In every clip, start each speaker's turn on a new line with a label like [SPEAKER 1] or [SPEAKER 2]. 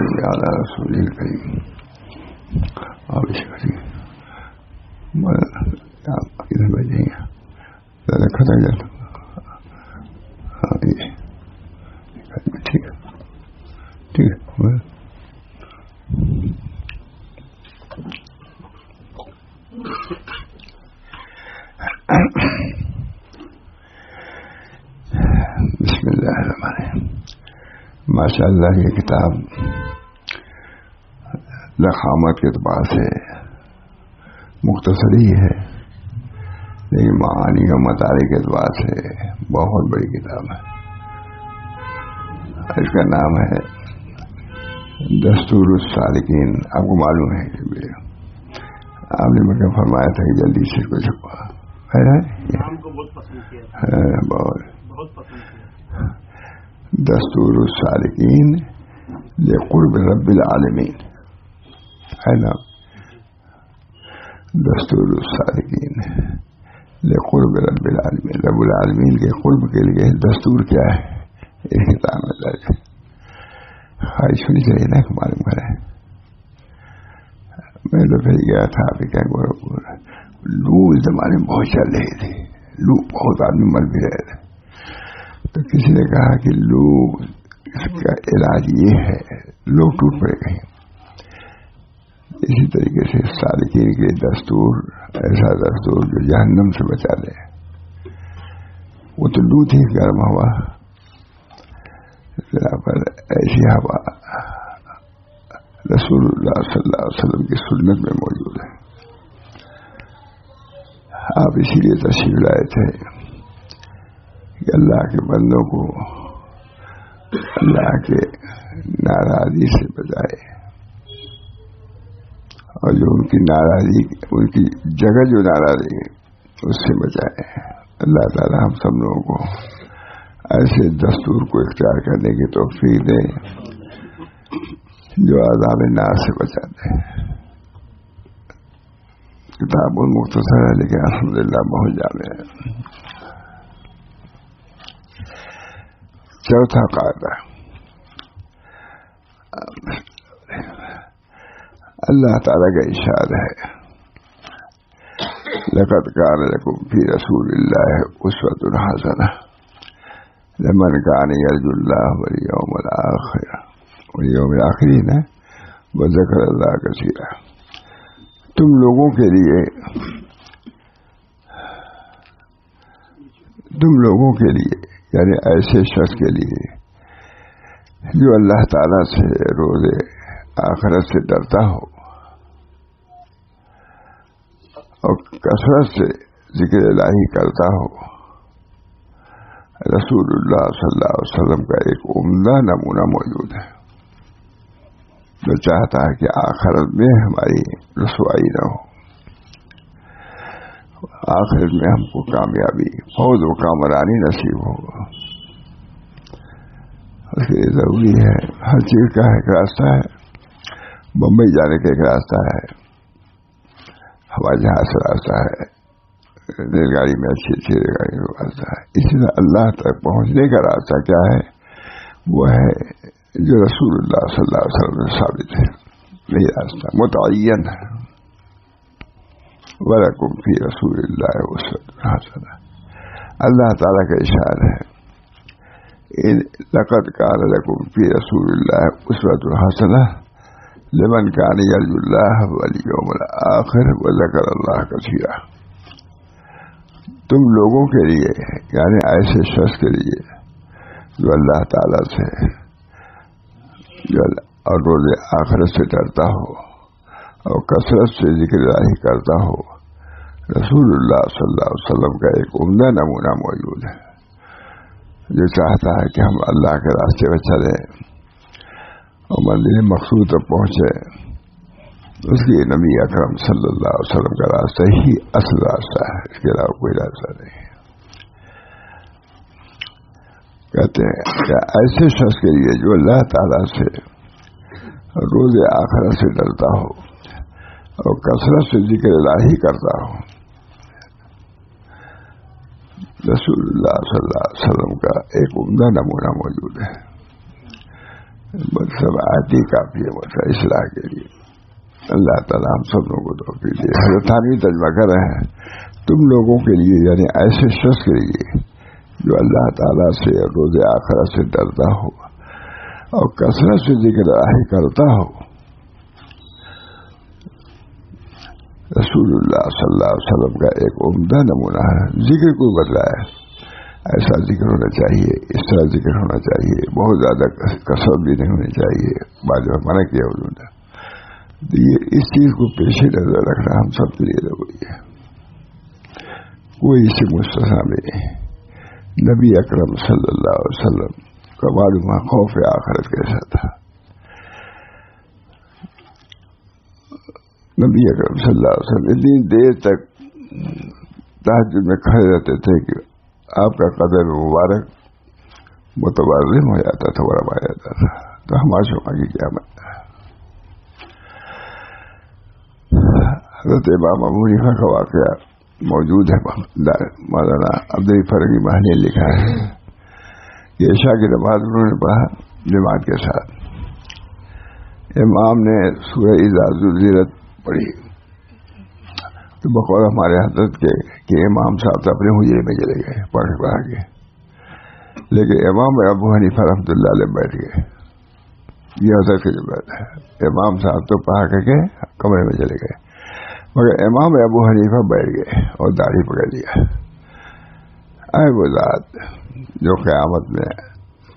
[SPEAKER 1] الكريم على رسوله الكريم وبشكره إذا بدينا ذلك رجل ٹھیک بسم اللہ الرحمن الرحیم. ماشاء اللہ یہ کتاب ضخامت کے اعتبار سے مختصر ہی ہے لیکن معانی و مطالع کے اعتبار سے بہت بڑی کتاب ہے. اس کا نام ہے دستور السالکین. آپ کو معلوم ہے آپ نے مجھے فرمایا تھا کہ جلدی سے کچھ دستور السالکین لقرب رب العالمین ہے نا. دستور السالکین لقرب رب العالمین. رب العالمین کے قرب کے لیے دستور کیا ہے اس کتاب میں درج ہے. خواہش ہونی چاہیے نا معلوم کریں. میں تو پھر گیا تھا لو اس زمانے میں بہت چل رہی تھی. لو بہت آدمی مر بھی رہے تھے. تو کسی نے کہا کہ لو اس کا علاج یہ ہے لوگ ٹوٹ پڑے کہیں. اسی طریقے سے سالکین کے دستور ایسا دستور جو جہنم سے بچا دے. وہ تو لو تھی گرم ہوا پر ایسی ہوا رسول اللہ صلی اللہ علیہ وسلم کی سنت میں موجود ہے. آپ اسی لیے تشریف لائے تھے کہ اللہ کے بندوں کو اللہ کے ناراضی سے بچائے اور جو ان کی ناراضی ان کی جگہ جو ناراضی ہے اس سے بچائے. اللہ تعالی ہم سب لوگوں کو ایسے دستور کو اختیار کرنے کی توفیق دے جو عذاب نار سے بچاتے ہیں. کتاب بہت مختصر ہے لیکن الحمدللہ بہت جامع ہے. چوتھا قاعدہ اللہ تعالیٰ کا ارشاد ہے لقد کان لکم فی رسول اللہ اسوۃ حسنہ لمن کان یرجو اللہ والیوم الآخر والیوم الآخرین وذکر اللہ کثیرا. تم لوگوں کے لیے یعنی ایسے شخص کے لیے جو اللہ تعالی سے روز آخرت سے ڈرتا ہو اور کثرت سے ذکر الہی کرتا ہو. رسول اللہ صلی اللہ علیہ وسلم کا ایک عمدہ نمونہ موجود ہے جو چاہتا ہے کہ آخرت میں ہماری رسوائی نہ ہو, آخرت میں ہم کو کامیابی فوز و کامرانی نصیب ہو. اس کے لیے ضروری ہے ہر چیز کا ایک راستہ ہے. بمبئی جانے کا ایک راستہ ہے, ہوائی جہاز کا راستہ ہے, ریل گاڑی میں اچھی ریل گاڑی کا راستہ ہے. اسی طرح اللہ تک پہنچنے کا راستہ کیا ہے؟ وہ ہے جو رسول اللہ صلی اللہ علیہ وسلم سے ثابت ہے. یہی راستہ متعین ہے. وَلَكُمْ فِي رَسُولِ اللَّهِ أُسْوَةٌ حَسَنَةٌ. اللہ تعالیٰ کا ارشاد ہے لقد كان لكم في رسول الله أسوة حسنة لمن كان يرجو الله واليوم الآخر وذكر الله كثيرا. تم لوگوں کے لیے یعنی ایسے شخص کے لیے جو اللہ تعالیٰ سے اور روز آخرت سے ڈرتا ہو اور کثرت سے ذکر الہی کرتا ہو. رسول اللہ صلی اللہ علیہ وسلم کا ایک عمدہ نمونہ موجود ہے جو چاہتا ہے کہ ہم اللہ کے راستے پہ چلیں اور منزل مقصود تک پہنچے. اس کے نبی اکرم صلی اللہ علیہ وسلم کا راستہ ہی اصل راستہ ہے, اس کے علاوہ کوئی راستہ نہیں ہے. کہتے ہیں کہ ایسے شخص کے لیے جو اللہ تعالیٰ سے روز آخرت سے ڈرتا ہو اور کثرت سے ذکر الہی کرتا ہو. رسول اللہ صلی اللہ علیہ وسلم کا ایک عمدہ نمونہ موجود ہے بس سب آتی کافی ہے بس اصلاح کے لیے. اللہ تعالیٰ ہم سب لوگوں کو توفیق دے. حضرت تھانوی ترجمہ کر رہے ہیں تم لوگوں کے لیے یعنی ایسے شخص کے لیے جو اللہ تعالیٰ سے روز آخرت سے ڈرتا ہو اور کثرت سے ذکر الہی کرتا ہو. رسول اللہ صلی اللہ علیہ وسلم کا ایک عمدہ نمونہ ہے. ذکر کو بدلایا ایسا ذکر ہونا چاہیے, اس طرح ذکر ہونا چاہیے, بہت زیادہ کثرت بھی نہیں ہونی چاہیے. بعد میں منع کیا انہوں نے. یہ اس چیز کو پیش نظر رکھنا ہم سب کے لیے ضروری ہے. کوئی اسے مستثنا نہیں. نبی اکرم صلی اللہ علیہ وسلم کا معلومہ خوف آخرت کیسا تھا. نبی اکرم صلی اللہ علیہ وسلم اتنی دیر تک تہجد میں کھڑے رہتے تھے کہ آپ کا قدم مبارک متوازن ہو جاتا تھا, ورما جاتا تھا. تو ہمارے شما کی کیا مطلب ہے. حضرت امام ابو حنیفہ کا واقعہ موجود ہے. مولانا عبدالعلی فرقی محلی نے لکھا ہے کہ عشاء کی نماز انہوں نے پڑھا جماعت کے ساتھ. امام نے سورہ اذا زلزلت پڑھی تو بقول ہمارے حضرت کے کہ امام صاحب تو اپنے حجرے میں چلے گئے پڑھ کے, لیکن امام ابو حنیفہ رحمۃ اللہ علیہ بیٹھ گئے. یہ حضرت کی بات ہے. امام صاحب تو پڑھ کے کمرے میں چلے گئے, مگر امام ابو حنیفہ بیٹھ گئے اور داڑھی پکڑ لیا. اے وہ ذات جو قیامت میں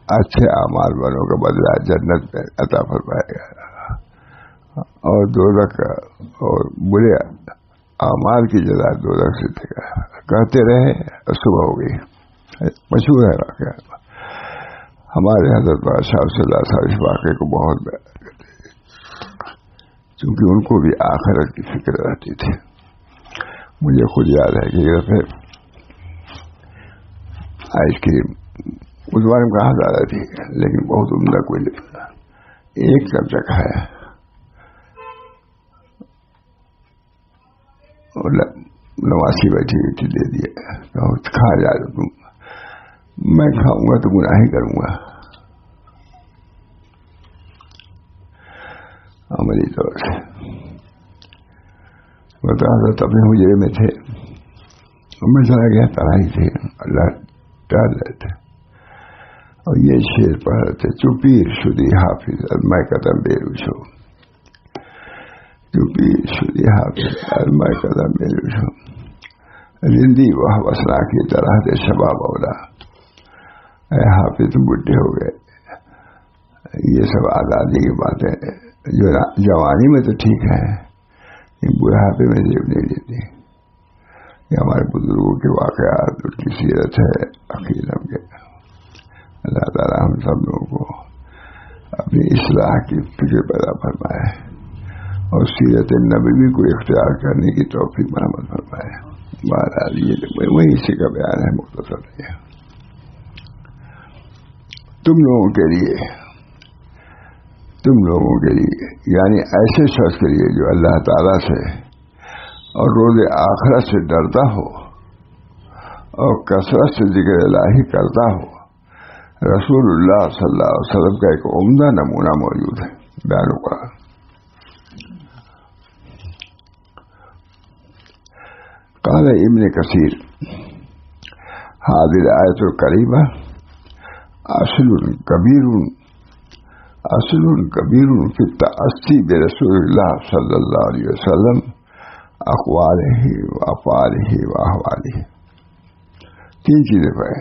[SPEAKER 1] اچھے اعمال والوں کا بدلہ جنت میں عطا فرمائے گا اور دوزخ کا اور برے اعمال کی جزا دوزخ سے دے گا. کہتے رہے صبح ہو گئی. مشہور ہے واقعہ. ہمارے حضرت بادشاہ صلی اللہ علیہ وسلم اس واقعے کو بہت بیان کرتے ہیں چونکہ ان کو بھی آخرت کی فکر رہتی تھی. مجھے خود یاد ہے کہ ایک دفعہ آئس کریم اس بارے میں کہا جا رہی تھی لیکن بہت عمدہ کوئی نہیں. ایک چمچہ کھایا اور نواسی بیٹھی ہوئی تھی, دے دیا. کھا جا تم, میں کھاؤں گا تو گناہ ہی کروں گا. عملی طور سے بتا حضرت اپنے حجرے میں تھے, میں چلا گیا ترائی تھے, اللہ ڈال رہے تھے اور یہ شعر پڑھ رہے تھے چپیر شدی حافظ میں قدم بیروشو, چپیر شدی حافظ میں قدم بیروشو, رندی وہ وسنا کی طرح دے شباب اولا. اے حافظ تم بڈھے ہو گئے. یہ سب آزادی کی باتیں جو جوانی میں تو ٹھیک ہے, بڑھاپے میں جیب نہیں دیتی. یہ ہمارے بزرگوں کے واقعات ان کی سیرت ہے عقیدت کے. اللہ تعالیٰ ہم سب لوگوں کو اپنی اصلاح کی فکر پیدا فرمائے اور سیرت نبوی کو اختیار کرنے کی توفیق مرحمت فرمائے. بہرحال یہ وہی اسی کا بیان ہے, مختصر ہے. تم لوگوں کے لیے یعنی ایسے شخص کے لیے جو اللہ تعالیٰ سے اور روز آخرت سے ڈرتا ہو اور کثرت سے ذکر الہی کرتا ہو, رسول اللہ صلی اللہ علیہ وسلم کا ایک عمدہ نمونہ موجود ہے. بیان ہوا قال ابن کثیر هذه الآية الكريمة اصل کبیر فی التأسی برسول اللہ صلی اللہ علیہ وسلم اقوالہ و افعالہ و احوالہ. 3 چیزیں پر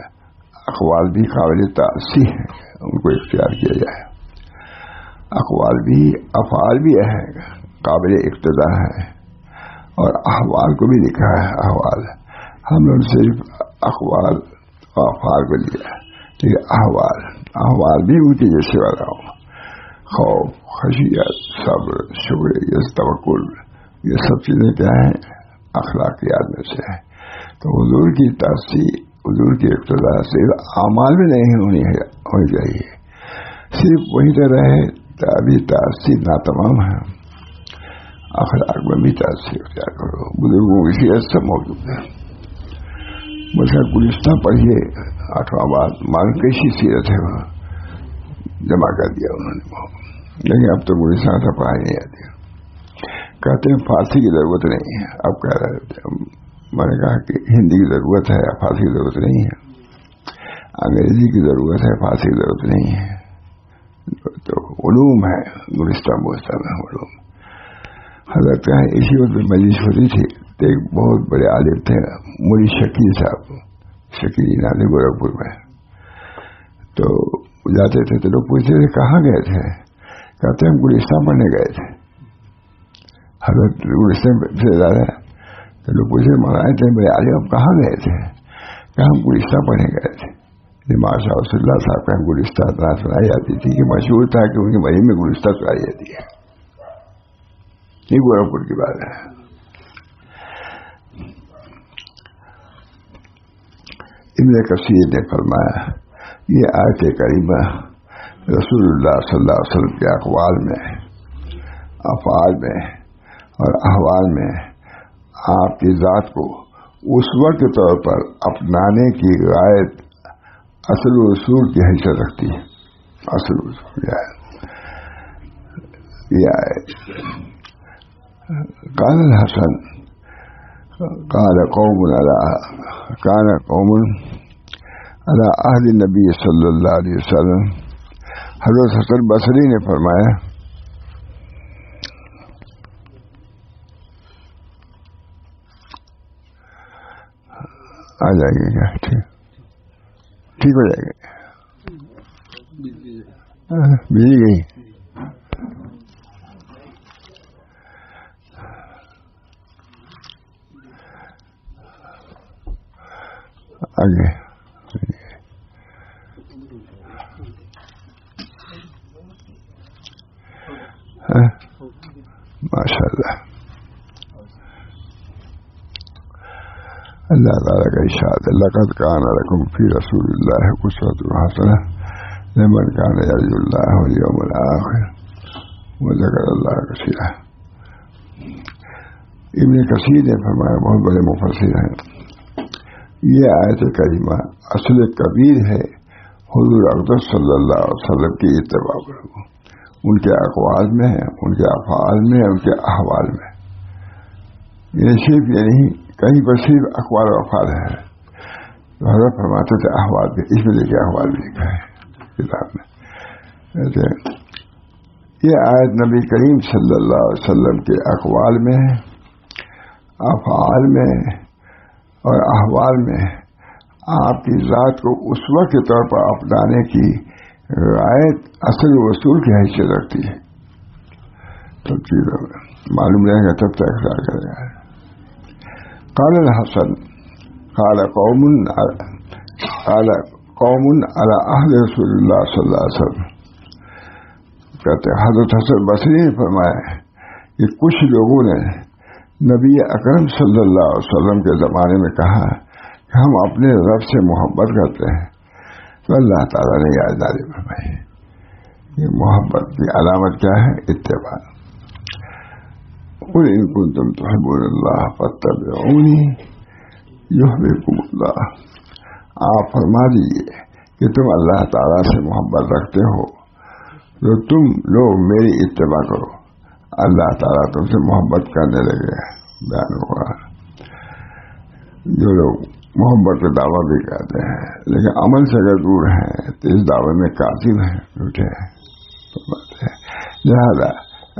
[SPEAKER 1] اقوال بھی قابل تأسی ہیں, ان کو اختیار کیا جائے. اقوال بھی افعال بھی ہے قابل اقتداء ہے, اور احوال کو بھی لکھا ہے. احوال ہم لوگ صرف اقوال و افعال کو لیا ہے, لیکن احوال بھی ان کی جیسے والا ہوں. خوف, خشیت, صبر, شکر, یہ توکل, یہ سب چیزیں کیا ہیں اخلاقیات میں سے ہے. تو حضور کی تأثیر, حضور کی اقتداء صرف اعمال میں نہیں ہونی چاہیے, صرف وہی طرح رہے ابھی تأثیر ناتمام ہے. اخلاق میں بھی تأثیر اختیار کرو. بزرگوں کی سیرت سب موجود ہے. مثلا گلستہ پڑھیے 8واں بات, مالکشی سیرت ہے وہاں, جمع کر دیا انہوں نے وہ، لیکن اب تو گلستان سے پڑھائی نہیں آتی. کہتے ہیں فارسی کی ضرورت نہیں ہے. اب کہہ رہے تھے، میں نے کہا کہ ہندی کی ضرورت ہے، فارسی کی ضرورت نہیں ہے، انگریزی کی ضرورت ہے، فارسی کی ضرورت نہیں ہے. تو علوم ہے گلستان بوستان میں علوم. حضرت کا اسی وقت مجلس ہوتی تھی تو ایک بہت بڑے عالم تھے مولوی شکیل صاحب، شکیل نالی گورکھپور میں. تو جاتے تھے تو لوگ پوچھتے تھے کہاں گئے تھے؟ کہتے ہم گلستان پڑھنے گئے تھے. حضرت گلستان سے زیادہ تو لوگ پوچھتے منگائے تھے بھائی عالم آپ کہاں گئے تھے؟ کہ ہم گلستان پڑھنے گئے تھے. ماشاء اللہ صاحب کا گلستان سنائی جاتی تھی کہ مشہور تھا کہ ان کی مہم میں گلستان سنائی جاتی ہے. یہ گورکھپور کی بات ہے. ابن کثیر نے فرمایا یہ آیت کریمہ رسول اللہ صلی اللہ علیہ وسلم کے اقوال میں، افعال میں اور احوال میں آپ کی ذات کو اسوہ کے طور پر اپنانے کی غایت اصل و اصول کی حیثیت رکھتی ہے. اصل و اصول یہ ہے. قال الحسن قال قوم كان قوم على عهد النبي صلی اللہ علیہ وسلم. حضرت حسن بصری نے فرمایا آ جائے گی کیا؟ ٹھیک ہو جائے گا. بجلی گئی. آگے ماشاء اللہ. اللہ تعالیٰ کا ارشاد ہے لقد کان لکم فی رسول اللہ اسوۃ حسنہ لمن کان یرجو اللہ والیوم الآخر وذکر اللہ کثیرا. ابن کثیر نے فرمایا، بہت بڑے مفسر ہیں، یہ آیت کریمہ اصل کبیر ہے حضور اقدس صلی اللہ علیہ وسلم کی اتباع پر، ان کے اقوال میں ہے، ان کے افعال میں، ان کے احوال میں. یہ صرف یہ نہیں کہیں پر صرف اقوال و افعال ہے. تو حضرت فرماتے تھے احوال بھی، اس میں دیکھیے احوال بھی لکھا ہے کتاب میں. یہ آیت نبی کریم صلی اللہ علیہ وسلم کے اقوال میں، افعال میں اور احوال میں آپ کی ذات کو اسوہ کے طور پر اپنانے کی غایت اصل و اصول کی حیثیت رکھتی ہے. سب چیزوں میں معلوم رہے گا تب تک اختیار کرے گا. قال الحسن قال قوم على عهد رسول اللہ صلی اللہ علیہ وسلم. کہتے ہیں حضرت حسن بصری نے فرمایا کہ کچھ لوگوں نے نبی اکرم صلی اللہ علیہ وسلم کے زمانے میں کہا کہ ہم اپنے رب سے محبت کرتے ہیں. تو اللہ تعالیٰ نے یاد داری فرمائی یہ محبت کی علامت کیا ہے؟ اتباع. قل ان کنتم تحبون اللہ فاتبعونی یحببکم اللہ. آپ فرما دیجیے کہ تم اللہ تعالیٰ سے محبت رکھتے ہو تو تم لوگ میری اتباع کرو، اللہ تعالیٰ تم سے محبت کرنے لگے. بیان ہوا جو لوگ محبت کا دعویٰ بھی کرتے ہیں لیکن عمل سے اگر دور ہیں تو اس دعوے میں کاذب ہیں، جھوٹے ہیں. لہذا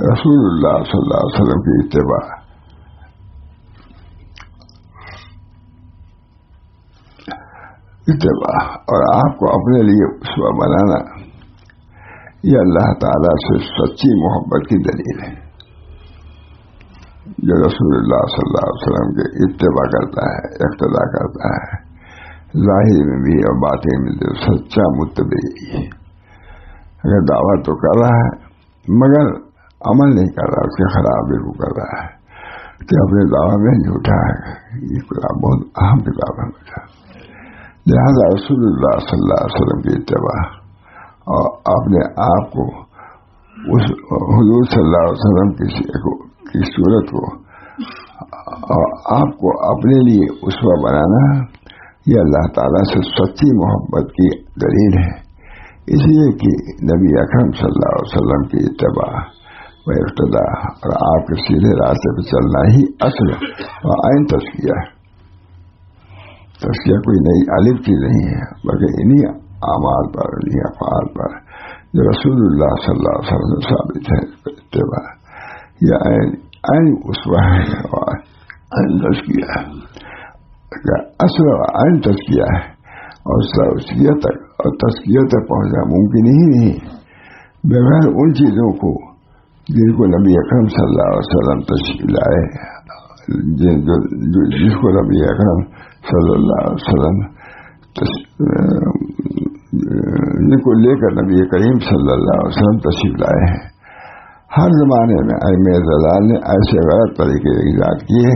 [SPEAKER 1] رسول اللہ صلی اللہ علیہ وسلم کی اتباع اور آپ کو اپنے لیے اسوہ بنانا یہ اللہ تعالیٰ سے سچی محبت کی دلیل ہے. جو رسول اللہ صلی اللہ علیہ وسلم کے اتباع کرتا ہے، اقتداء کرتا ہے، ظاہر میں بھی اور باطن میں بھی سچا متبعی. اگر دعویٰ تو کر رہا ہے مگر عمل نہیں کر رہا، اس کے خلاف بھی کر رہا ہے کہ اپنے دعویٰ میں جھوٹا ہے. یہ کتاب بہت اہم کتاب ہے. لہذا رسول اللہ صلی اللہ علیہ وسلم کی اتباع اور اپنے آپ کو اس حضور صلی اللہ علیہ وسلم کی صورت کو اور آپ کو اپنے لیے اسوہ بنانا یہ اللہ تعالیٰ سے سچی محبت کی دلیل ہے. اس لیے کہ نبی اکرم صلی اللہ علیہ وسلم کی اتباع و اقتداء اور آپ کے سیدھے راستے پہ چلنا ہی اصل اور عین تزکیہ ہے. تزکیہ کوئی نئی الف چیز نہیں ہے بلکہ انہی اعمال پر انہی افعال پر جو رسول اللہ صلی اللہ علیہ وسلم سے ثابت ہے اتباع یہ عین اسوہ ہے اور عین تزکیہ ہے. اصل عین تزکیہ ہے اور تزکیہ تک پہنچنا ممکن ہی نہیں بغیر ان چیزوں کو جن کو نبی اکرم صلی اللہ علیہ وسلم تشریف لائے, جس کو نبی اکرم صلی اللہ علیہ وسلم جن کو لے کر نبی کریم صلی اللہ علیہ وسلم تشریف لائے ہیں. ہر زمانے میں ائمہ ضلال نے ایسے غلط طریقے ایجاد کیے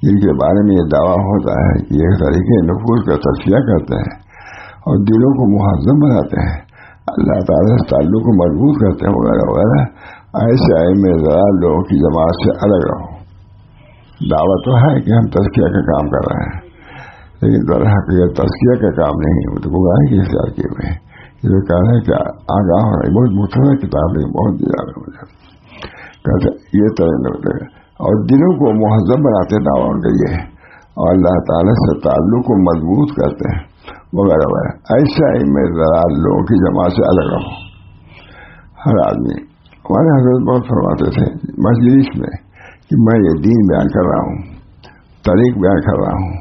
[SPEAKER 1] جن کے بارے میں یہ دعویٰ ہوتا ہے کہ یہ طریقے نفوذ کا تزکیہ کرتے ہیں اور دلوں کو مہذب بناتے ہیں, اللہ تعالیٰ سے تعلق کو مضبوط کرتے ہیں وغیرہ وغیرہ. ایسے ائمہ ضلال لوگوں کی جماعت سے الگ رہو. دعویٰ تو ہے کہ ہم تزکیہ کا کام کر رہے ہیں لیکن در حقیقت تزکیہ کا کام نہیں, وہ تو گمراہی کے اختیار کیے ہوئے ہیں. یہ کہہ رہے ہیں کہ آگاہ ہو رہی بہت مختصر کتاب ہے, بہت زیادہ مجھے کہتے یہ طرح اور دلوں کو مہذب بناتے دعویٰ ان کا یہ ہے اور اللہ تعالیٰ سے تعلق کو مضبوط کرتے ہیں وغیرہ وغیرہ. ایسا ائمہ ضلال لوگوں کی جماعت سے الگ رہو. ہر آدمی ہمارے حضرت بہت فرماتے تھے مجلس میں کہ میں یہ دین بیان کر رہا ہوں, طریق بیان کر رہا ہوں,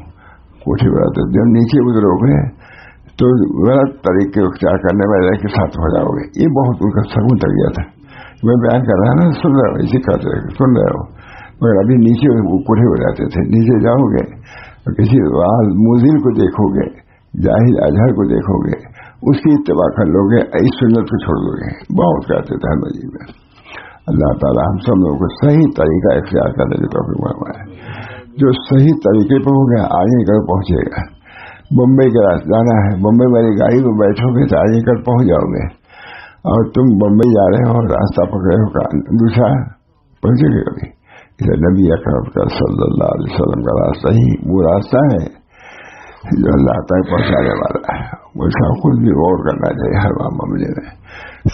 [SPEAKER 1] کوٹھی بڑھاتے جب نیچے اترو گے تو غلط طریقے اختیار کرنے والے کے ساتھ ہو جاؤ گے. یہ بہت ان کا سگون تک گیا تھا. میں بیان کر رہا نا, سن رہے ہو, اسی کہتے رہے سن رہے ہو, مگر ابھی نیچے کوٹھے ہو جاتے تھے. نیچے جاؤ گے اور کسی موزل کو دیکھو گے, جاہل اجہر کو دیکھو گے, اس کی اتباع کر لو گے, اس سنت کو چھوڑ دو گے. بہت کہتے تھے مجید میں. اللہ تعالیٰ ہم سب لوگوں کو صحیح طریقہ اختیار کرنے کی توفیق فرمائے. جو صحیح طریقے پہ ہو گیا آگے کر پہنچے گا. بمبئی کا راستہ جانا ہے, بمبئی والی گاڑی میں بیٹھو گے تو آگے کر پہنچ جاؤ گے. اور تم بمبئی جا رہے ہو, راستہ پکڑے ہو دوسرا, پہنچے گے کبھی. اسے نبی اکرم کا صلی اللہ علیہ وسلم کا راستہ ہی وہ راستہ ہے جو اللہ تک پہنچانے والا ہے. وہ اس کا خود بھی غور کرنا چاہیے ہر معاملے میں.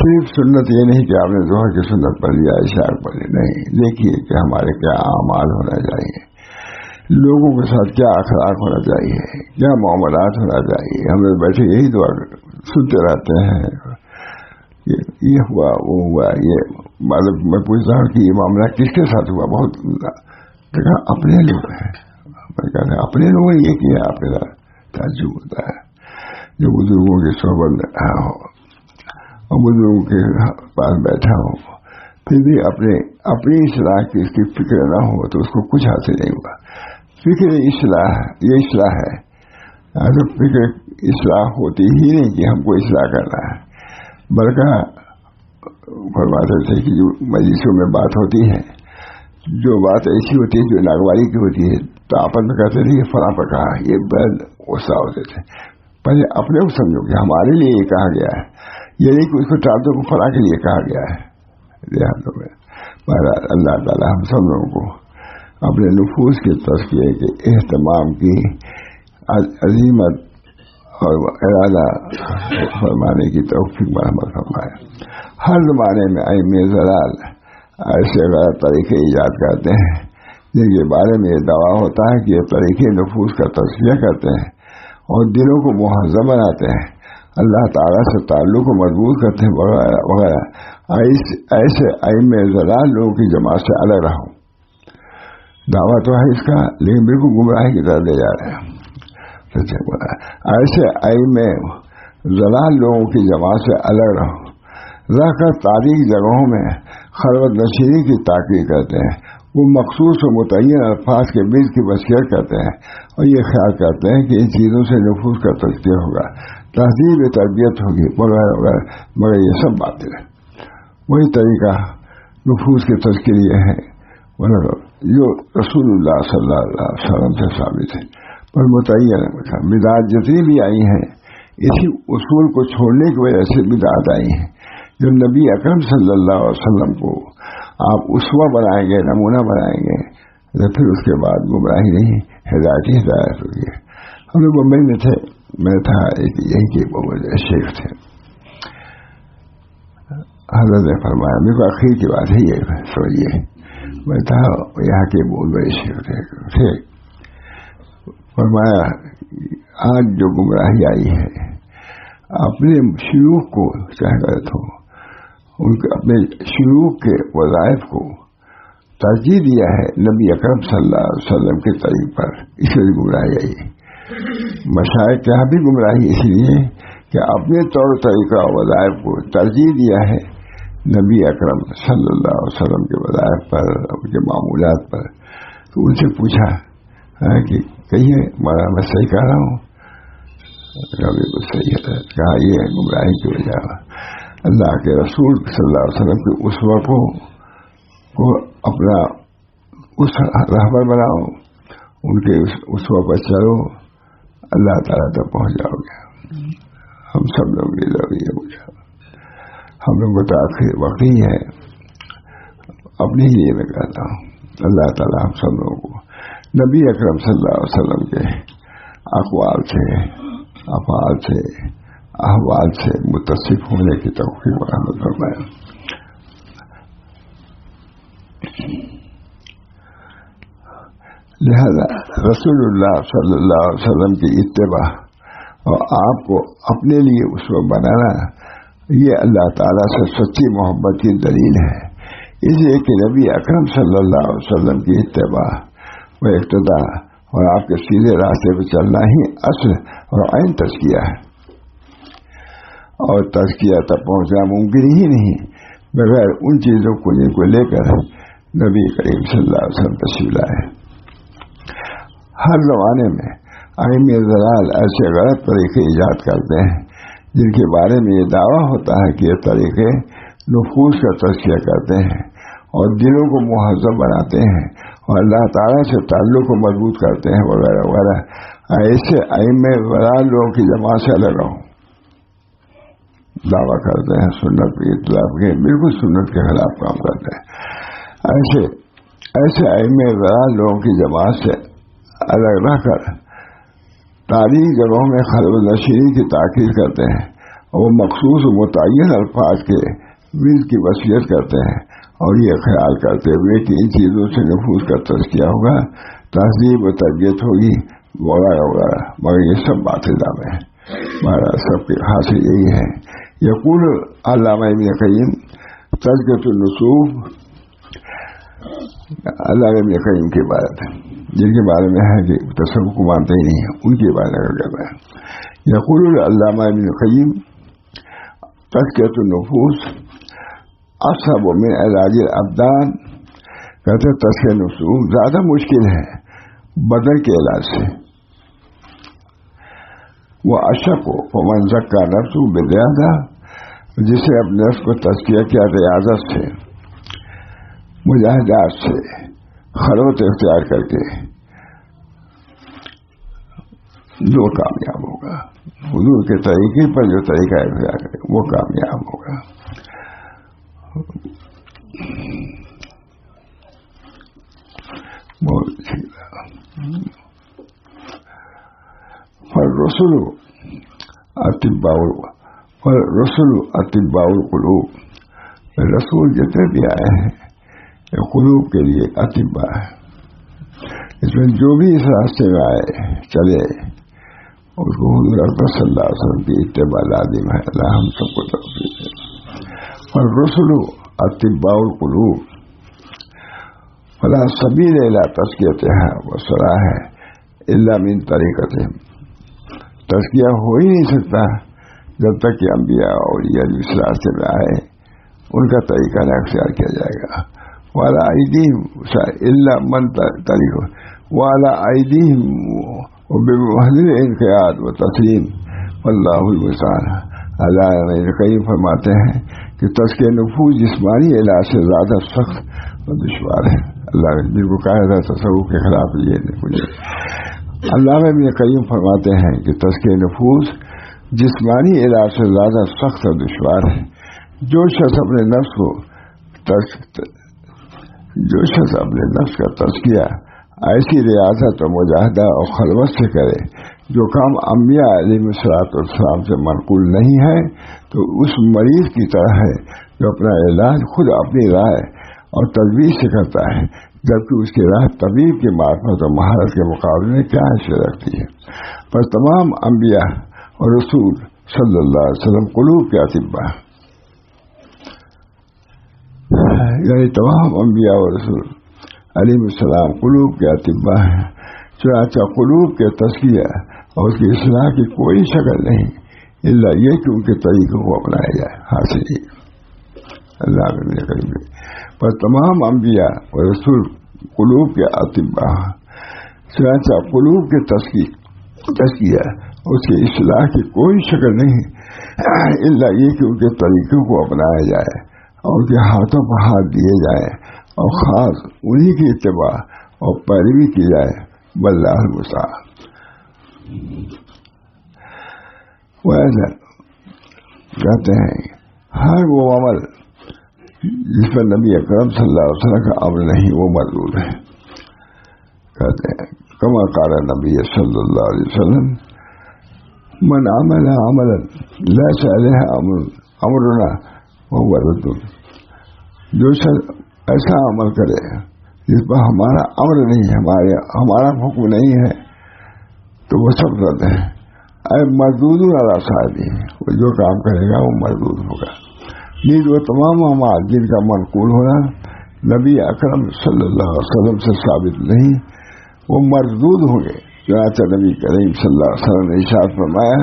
[SPEAKER 1] صرف سنت یہ نہیں کہ آپ نے ظہر کی سنت پڑھ لیا, عشاء پڑھ لی, نہیں. دیکھیے کہ ہمارے کیا اعمال ہونا چاہیے, لوگوں کے ساتھ کیا اخلاق ہونا چاہیے, کیا معاملات ہونا چاہیے. ہم لوگ بیٹھے یہی دعا سنتے رہتے ہیں, یہ ہوا وہ ہوا. یہ مطلب میں پوچھتا ہوں کہ یہ معاملہ کس کے ساتھ ہوا, بہت اپنے لوگ ہیں. میں کہتے ہیں اپنے لوگوں نے یہ کیا, اپنے تعجب ہوتا ہے. جو بزرگوں کی صحبت میں رہا ہو اور بزرگوں کے پاس بیٹھا ہو, پھر بھی اپنی اصلاح کی اس کی فکر نہ ہو تو اس کو کچھ حاصل نہیں ہوا. فکر اصلاح یہ اصلاح ہے, تو فکر اصلاح ہوتی ہی نہیں کہ ہم کو اصلاح کرنا ہے. بلکہ فرماتے تھے کہ جو مجلسوں میں بات ہوتی ہے, جو بات ایسی ہوتی ہے جو ناگواری کی ہوتی ہے, تو آپس میں کہتے تھے یہ فلاں پر کہا, یہ بہت غصہ ہوتے تھے. پہلے اپنے کو سمجھو کہ ہمارے لیے یہ کہا گیا ہے, یہ نہیں کہ اس کو ٹال دو کو فلاں کے لیے کہا گیا ہے. دیہاتوں میں اللہ تعالیٰ ہم سب لوگوں کو اپنے نفوس کے تزکیے کے اہتمام کی عظیمت اور ارادہ فرمانے کی توفیق مرحمت فرمائے. ہر زمانے میں ائمہ ضلال ایسے غلط طریقے ایجاد کرتے ہیں جن کے بارے میں یہ دعویٰ ہوتا ہے کہ یہ طریقے نفوس کا تزکیہ کرتے ہیں اور دلوں کو مہذب بناتے ہیں, اللہ تعالیٰ سے تعلق کو مضبوط کرتے ہیں وغیرہ وغیرہ. ایسے ائمہ ضلال لوگوں کی جماعت سے الگ رہو. دعویٰ تو ہے اس کا, لیکن بالکل گمراہی کی طرف لے جا رہے ہیں. ایسے ائمہ ضلال لوگوں کی جماعت سے الگ رہو. رہ کر تاریخ جگہوں میں خلوت نشینی کی تاکید کرتے ہیں. وہ مخصوص و متعین الفاظ کے بیچ کی بصیرت کرتے ہیں اور یہ خیال کرتے ہیں کہ ان چیزوں سے نفوس کا تزکیہ ہوگا, تہذیب تربیت ہوگی وغیرہ وغیرہ. مگر یہ سب باتیں ہیں. وہی طریقہ نفوس کے تزکیے لیے ہے جو رسول اللہ صلی اللہ علیہ وسلم سے ثابت ہے. پر متعین بدعات جتنی بھی آئی ہیں اسی اصول کو چھوڑنے کی وجہ سے بدعات آئی ہیں. جو نبی اکرم صلی اللہ علیہ وسلم کو آپ اسوہ بنائیں گے, نمونہ بنائیں گے, تو پھر اس کے بعد گمراہی نہیں ہدایت ہی ہدایت ہوگی. ہم لوگ بمبئی میں تھے, میں تھا یہی کے شیخ تھے, حضرت نے فرمایا، میرے کو آخر کی بات ہے یہ سمجھیے، میں تھا یہاں کے بہت بڑے شیخ تھے، فرمایا آج جو گمراہی آئی ہے اپنے شیوخ کو چاہے غلط ہو، ان کے اپنے شیوخ کے وظائف کو ترجیح دیا ہے نبی اکرم صلی اللہ علیہ وسلم کے طریق پر، اس لیے گمراہی آئی۔ مشائخ کیا بھی گمراہی اس لیے کہ اپنے طور طریقہ وظائف کو ترجیح دیا ہے نبی اکرم صلی اللہ علیہ وسلم کے وظائف پر، ان کے معمولات پر۔ تو ان سے پوچھا کہ کہیے مولانا میں صحیح کہہ رہا ہوں؟ بالکل صحیح ہے۔ کہا یہ گمراہی کی وجہ اللہ کے رسول صلی اللہ علیہ وسلم کے اسوہ کو اپنا اس رہبر بناؤ، ان کے اسوہ پر چلو، اللہ تعالیٰ تک پہنچ جاؤ گے۔ ہم سب لوگ یہ ضروری ہے، ہم لوگ کو تو آخر وقت ہی ہے، اپنے ہی لیے میں کہتا ہوں، اللہ تعالیٰ ہم سب لوگوں کو نبی اکرم صلی اللہ علیہ وسلم کے اقوال سے، افعال سے، احوال سے متصف ہونے کی توفیق عطا فرمائے۔ لہذا رسول اللہ صلی اللہ علیہ وسلم کی اتباع اور آپ کو اپنے لیے اسوہ بنانا، یہ اللہ تعالیٰ سے سچی محبت کی دلیل ہے۔ اس لیے کہ نبی اکرم صلی اللہ علیہ وسلم کی اتباع و اقتداء اور آپ کے سیدھے راستے پہ چلنا ہی اصل اور عین تزکیہ ہے، اور تزکیہ تک پہنچنا ممکن ہی نہیں بغیر ان چیزوں کو جن کو لے کر نبی کریم صلی اللہ علیہ وسلم تشریف لائے۔ ہر زمانے میں ائمہ ضلال ایسے غلط طریقے ایجاد کرتے ہیں جن کے بارے میں یہ دعویٰ ہوتا ہے کہ یہ طریقے نفوس کا تزکیہ کرتے ہیں اور دلوں کو مہذب بناتے ہیں اور اللہ تعالیٰ سے تعلق کو مضبوط کرتے ہیں وغیرہ وغیرہ۔ ایسے ائمہ ضلال لوگوں کی جماعت سے الگ رہو، دعویٰ کرتے ہیں سنت کی اطلاع کے، بالکل سنت کے خلاف کام کرتے ہیں۔ ایسے ائمہ ضلال لوگوں کی جماعت سے الگ رہ کر تاریخی جگہوں میں خلوت نشینی کی تاکید کرتے ہیں، اور وہ مخصوص متعین الفاظ کے ورد کی وصیت کرتے ہیں، اور یہ خیال کرتے ہوئے کہ ان چیزوں سے نفوس کا تزکیہ ہوگا، تہذیب و تربیت ہوگی وغیرہ وغیرہ، مگر یہ سب باتیں دعوے ہیں۔ ہمارا سب کے حاصل یہی ہے۔ یقول علامہ ابن قیم تزکیۃ النصوص، علامہ ابن قیم کی بات ہے جن کے بارے میں ہے کہ تصوف کو مانتے ہی نہیں ہیں، ان کے بارے میں کہتا ہے۔ یقول علامہ ابن قیم تزکیۃ النفوس اصعب من علاج الابدان، کہتے تزکیہ نفوس زیادہ مشکل ہے بدن کے علاج سے۔ وہ اشق ہو فمن زکا نفسہ بالریاضہ، جسے اپنے نفس کو تزکیہ کیا ریاضت سے، مجاہدات سے، خلوت اختیار کر کے، جو کامیاب ہوگا حضور کے طریقے پر، جو طریقہ اختیار کرے وہ کامیاب ہوگا۔ بہت اچھی بات۔ فالرسل اطباء القلوب، رسول جتنے بھی آئے ہیں یہ قلوب کے لیے اطباء ہے۔ اس میں جو بھی اس راستے میں آئے چلے اس کو حضور اکرم صلی اللہ علیہ وسلم کی اتباع لازم ہے۔ اللہ ہم سب کو توفیق دے۔ فالرسل اطباء القلوب فلا سبیل الی تزکیتها وصلاحها الا من طریقتهم، تزکیہ ہو ہی نہیں سکتا جب تک کہ انبیاء اور یہ اس راستے میں آئے ان کا طریقہ نہ اختیار کیا جائے گا۔ وعلی ایدیہم الا من طریقہ وعلی ایدیہم وبمحض انقیاد و تسلیم واللہ المستعان۔ علامہ ابن قیم فرماتے ہیں کہ تزکیہ نفوس جسمانی علاج سے زیادہ سخت و دشوار ہے۔ اللہ نے جن کو کہا تھا تصوف کے خلاف یہ نہیں۔ علامہ ابن قیم فرماتے ہیں کہ تزکیہ نفوس جسمانی علاج سے زیادہ سخت اور دشوار ہے۔ جو شخص اپنے نفس کا تزکیہ ایسی ریاضت اور مجاہدہ اور خلوت سے کرے جو کام انبیاء علیہ الصلوۃ والسلام سے منقول نہیں ہے، تو اس مریض کی طرح ہے جو اپنا علاج خود اپنی رائے اور تجویز سے کرتا ہے، جبکہ اس کی راہ طبیب کی معرفت اور مہارت کے مقابلے میں کیا حیثیت رکھتی ہے؟ پر تمام انبیاء اور رسول صلی اللہ علیہ وسلم قلوب کے اطباء، یعنی تمام انبیاء اور رسول علیہ السلام قلوب کے اطباء ہیں. چنانچہ قلوب کے تزکیہ اور اس کی اصلاح کی کوئی شکل نہیں الا یہ کہ ان کے طریقوں کو اپنایا جائے. حاصل ہی اللہ کے قریب. پر تمام انبیاء اور رسول قلوب کے اطباء، چنانچہ قلوب کے تزکیہ اور اس کی اصلاح کی کوئی شکل نہیں الا یہ کہ ان کے طریقوں کو اپنایا جائے اور ان کے ہاتھوں پر ہاتھ دیے جائے اور خاص انہی کی اتباع اور پیروی کی جائے. واللہ المستعان. ویسے کہتے ہیں ہر وہ عمل جس پر نبی اکرم صلی اللہ علیہ وسلم کا عمل نہیں وہ مردود ہے. کہتے ہیں کما قال نبی صلی اللہ علیہ وسلم من عمل عملا لیس علیہ امرنا وهو رد. جو ایسا عمل کرے جس پر ہمارا امر نہیں ہے، ہمارا حکم نہیں ہے، تو وہ سب رد ہے. اے مردود علی صاحبہ، وہ جو کام کرے گا وہ مردود ہوگا. نیز وہ تمام اعمال جن کا منقول ہونا نبی اکرم صلی اللہ علیہ وسلم سے ثابت نہیں وہ مردود ہوں گے. چنانچہ نبی کریم صلی اللہ علیہ وسلم نے ارشاد فرمایا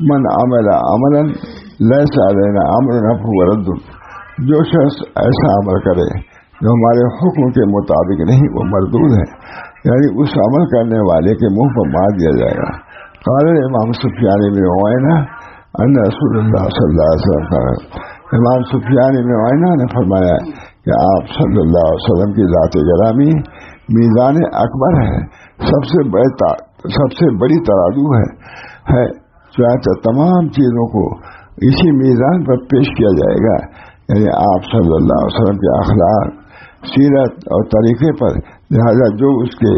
[SPEAKER 1] من عمل عملا لیس علینا امرنا فهو رد. جو شخص ایسا عمل کرے جو ہمارے حکم کے مطابق نہیں وہ مردود ہے، یعنی اس عمل کرنے والے کے منہ پر مار دیا جائے گا. قال امام سفیان بن عیینہ ان رسول اللہ صلی اللہ علیہ وسلم کا، امام سفیان بن عیینہ نے فرمایا کہ آپ صلی اللہ علیہ وسلم کی ذات گرامی میزان اکبر ہے، سب سے بڑی ترازو ہے. چنانچہ تمام چیزوں کو اسی میزان پر پیش کیا جائے گا، یعنی آپ صلی اللہ علیہ وسلم کے اخلاق، سیرت اور طریقے پر. لہذا جو اس کے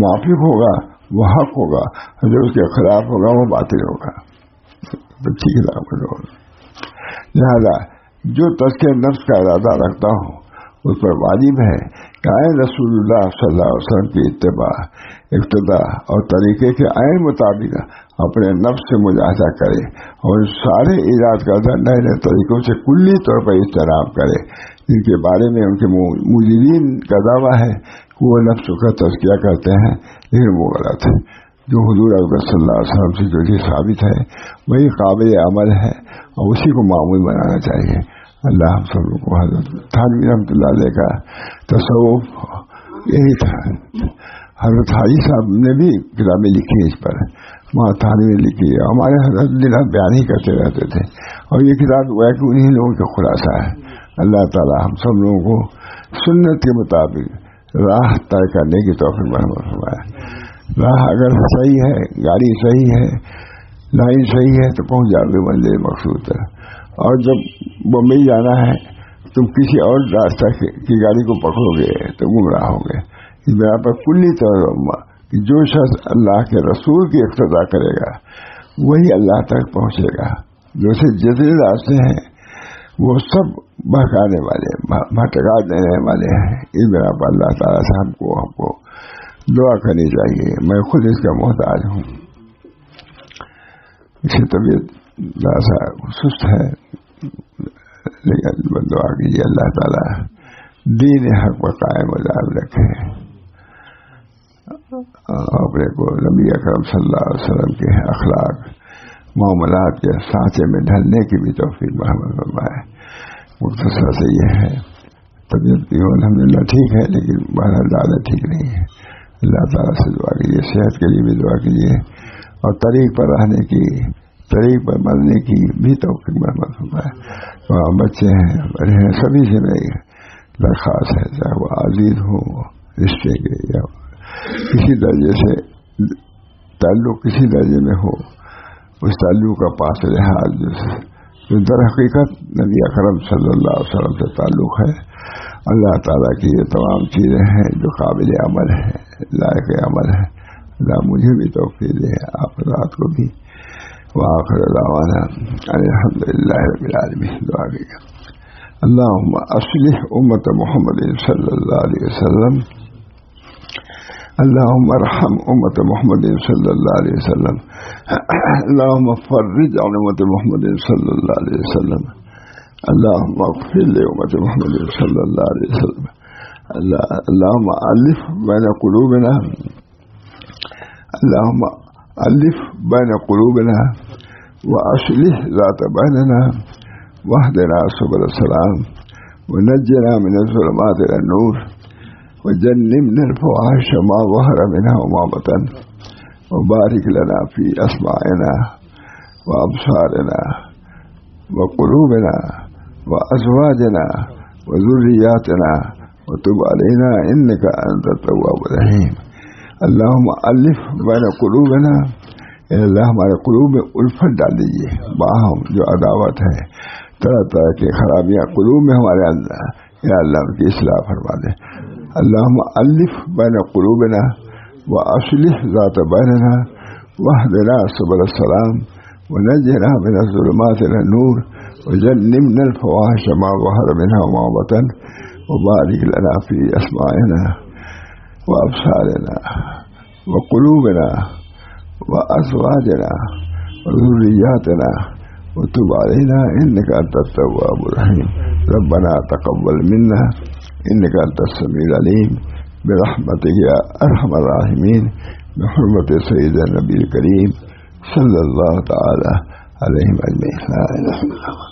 [SPEAKER 1] موافق ہوگا وہ حق ہوگا، جو اس کے خلاف ہوگا وہ باطل ہوگا. لہذا جو تزکیہ نفس کا ارادہ رکھتا ہو اس پر واجب ہے کہ عین رسول اللہ صلی اللہ علیہ وسلم کی اتباع، اقتداء اور طریقے کے عین مطابق اپنے نفس سے مجاہدہ کرے اور سارے ایجاد کردہ نئے نئے طریقوں سے کلی طور پر اجتناب کرے جن کے بارے میں ان کے مجرمین کا دعویٰ ہے کہ وہ نفس کا تزکیہ کرتے ہیں، لیکن وہ غلط ہے. جو حضور اکبر صلی اللہ علیہ وسلم سے جو چیز ثابت ہے وہی قابل عمل ہے اور اسی کو معمول بنانا چاہیے. اللہ ہم سب لوگوں کو حضرت تھانوی رحمۃ اللہ علیہ کا تصوف یہی تھا. حضرت حاجی صاحب نے بھی کتابیں لکھی اس پر، وہاں تھانوی نے لکھی، ہمارے حضرت دن بیان ہی کرتے رہتے تھے اور یہ کتاب وہ ہے کہ انہیں لوگوں کا خلاصہ ہے. اللہ تعالی ہم سب لوگوں کو سنت کے مطابق راہ طے کرنے کی توفیق مرحمت فرمائے. راہ اگر صحیح ہے، گاڑی صحیح ہے، لائن صحیح ہے تو پہنچ جاؤ گے منزل مقصود تک. اور جب بمبئی جانا ہے تم کسی اور راستہ کی گاڑی کو پکڑو گے تو گمراہ ہوگے. اس بنا پر کلی طور کہ جو شخص اللہ کے رسول کی اقتداء کرے گا وہی اللہ تک پہنچے گا. دوسرے جتنے راستے ہیں وہ سب بہکانے والے، بھٹکا دینے والے ہیں. اس بنا پر اللہ تعالیٰ سے ہم کو دعا کرنی چاہیے. میں خود اس کا محتاج ہوں. اس کی طبیعت ذرا سست ہے، لیکن دعا کیجیے اللہ تعالیٰ دین حق پر قائم و دائم رکھے، اپنے کو نبی اکرم صلی اللہ علیہ وسلم کے اخلاق معاملات کے سانچے میں ڈھلنے کی بھی توفیق مرحمت فرمائے. مختصر سے یہ ہے، طبیعت بھی الحمدللہ ٹھیک ہے لیکن بہرحال زیادہ ٹھیک نہیں ہے. اللہ تعالیٰ سے دعا کیجیے، صحت کے لیے بھی دعا کیجیے اور طریق پر رہنے کی، طریق پر مرنے کی بھی توفیق مرحمت فرمائے. وہاں بچے ہیں، بڑے ہیں، سبھی سے میری درخواست ہے، چاہے وہ عزیز ہو رشتے کے یا کسی درجے سے تعلق کسی درجے میں ہو، اس تعلق کا پاس لحاظ جو در حقیقت نبی اکرم صلی اللہ علیہ وسلم سے تعلق ہے. اللہ تعالیٰ کی یہ تمام چیزیں ہیں جو قابل عمل ہیں، لائق عمل ہے. اللہ مجھے بھی توفیق دے، آپ رات کو بھی. وآخر دعوانا الحمدللہ رب العالمین. دعا کیجیے. اللهم أصلح أمة محمد صلى الله عليه وسلم. اللهم ارحم أمة محمد صلى الله عليه وسلم. اللهم فرج عن أمة محمد صلى الله عليه وسلم. اللهم اغفر لأمة محمد صلى الله عليه وسلم. اللهم ألف بين قلوبنا. اللهم ألف بين قلوبنا وأصلح ذات بيننا واهدنا سبل السلام ونجنا من الظلمات إلى النور وجنبنا الفواحش ما ظهر منها وما بطن وبارك لنا في أسماعنا وأبصارنا وقلوبنا وأزواجنا وذرياتنا وتب علينا إنك أنت التواب الرحيم. اللهم ألف بين قلوبنا. اللہ ہمارے قلوب میں الفت ڈال دیجیے، باہم جو عداوت ہے، طرح طرح کی خرابیاں قلوب میں ہمارے اندر، یا اللہ ان کی اصلاح فرما دے. اللہم الف بین قلوبنا واصلح ذات بیننا واہدنا سبل السلام ونجنا من الظلمات الى النور وجنبنا الفواحش ما ظهر منها وما بطن وبارك لنا في اسماعنا وابصارنا وقلوبنا وأزواجنا وذرياتنا وتب علينا إنك أنت التواب الرحيم. ربنا تقبل منا إنك أنت السميع العليم برحمتك يا أرحم الراحمين بحرمة سيدنا النبي الكريم صلى الله تعالى عليه أجمعين. لا إله إلا الله.